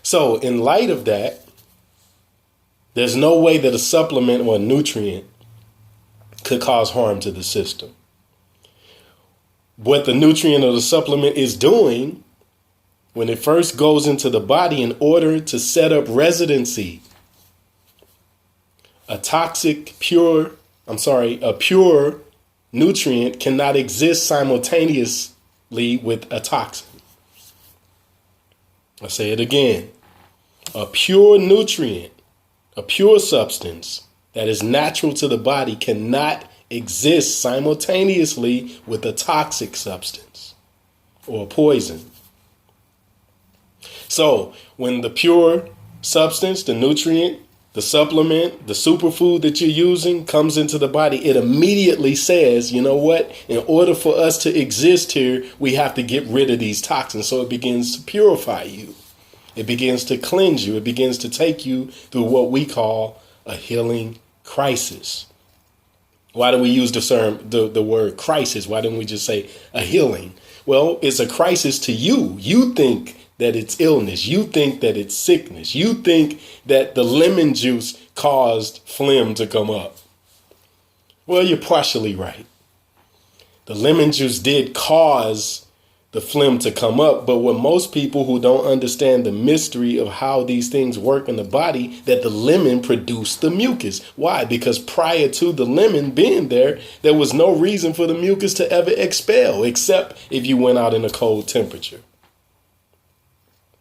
So in light of that, there's no way that a supplement or a nutrient could cause harm to the system. What the nutrient or the supplement is doing when it first goes into the body in order to set up residency, a pure nutrient cannot exist simultaneously with a toxin. I'll say it again. A pure nutrient, a pure substance that is natural to the body cannot exist simultaneously with a toxic substance or a poison. So when the pure substance, the nutrient, the supplement, the superfood that you're using comes into the body, it immediately says, you know what? In order for us to exist here, we have to get rid of these toxins. So it begins to purify you. It begins to cleanse you. It begins to take you through what we call a healing crisis. Why do we use the word crisis? Why didn't we just say a healing? Well, it's a crisis to you. You think that it's illness. You think that it's sickness. You think that the lemon juice caused phlegm to come up. Well, you're partially right. The lemon juice did cause the phlegm to come up. But what most people who don't understand the mystery of how these things work in the body, that the lemon produced the mucus. Why? Because prior to the lemon being there, there was no reason for the mucus to ever expel, except if you went out in a cold temperature.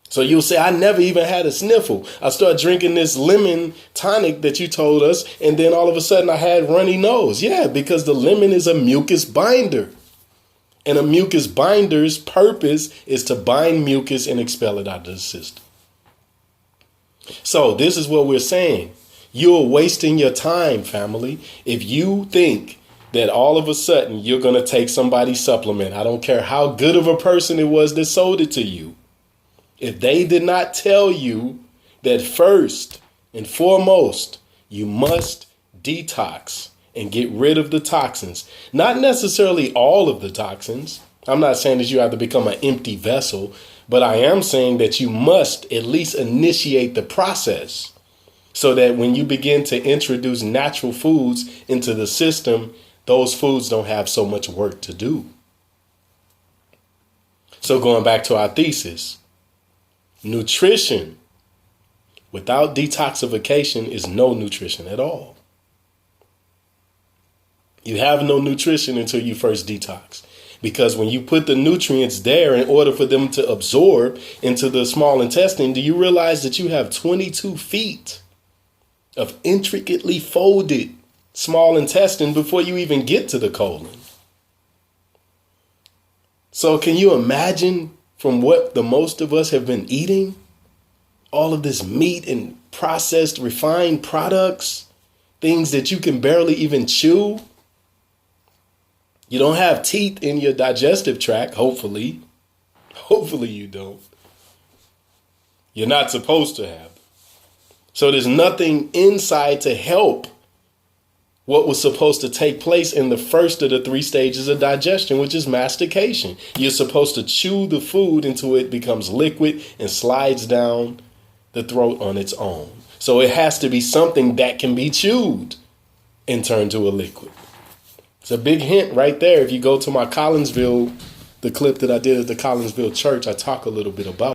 So you'll say, I never even had a sniffle. I started drinking this lemon tonic that you told us, and then all of a sudden I had runny nose. Yeah, because the lemon is a mucus binder. And a mucus binder's purpose is to bind mucus and expel it out of the system. So this is what we're saying. You're wasting your time, family. If you think that all of a sudden you're going to take somebody's supplement, I don't care how good of a person it was that sold it to you. If they did not tell you that first and foremost, you must detox and get rid of the toxins, not necessarily all of the toxins. I'm not saying that you have to become an empty vessel, but I am saying that you must at least initiate the process so that when you begin to introduce natural foods into the system, those foods don't have so much work to do. So going back to our thesis, nutrition without detoxification is no nutrition at all. You have no nutrition until you first detox, because when you put the nutrients there in order for them to absorb into the small intestine, do you realize that you have 22 feet of intricately folded small intestine before you even get to the colon? So can you imagine from what the most of us have been eating? All of this meat and processed, refined products, things that you can barely even chew. You don't have teeth in your digestive tract, hopefully. Hopefully you don't. You're not supposed to have. So there's nothing inside to help what was supposed to take place in the first of the 3 stages of digestion, which is mastication. You're supposed to chew the food until it becomes liquid and slides down the throat on its own. So it has to be something that can be chewed and turned to a liquid. It's a big hint right there. If you go to my Collinsville, the clip that I did at the Collinsville church, I talk a little bit about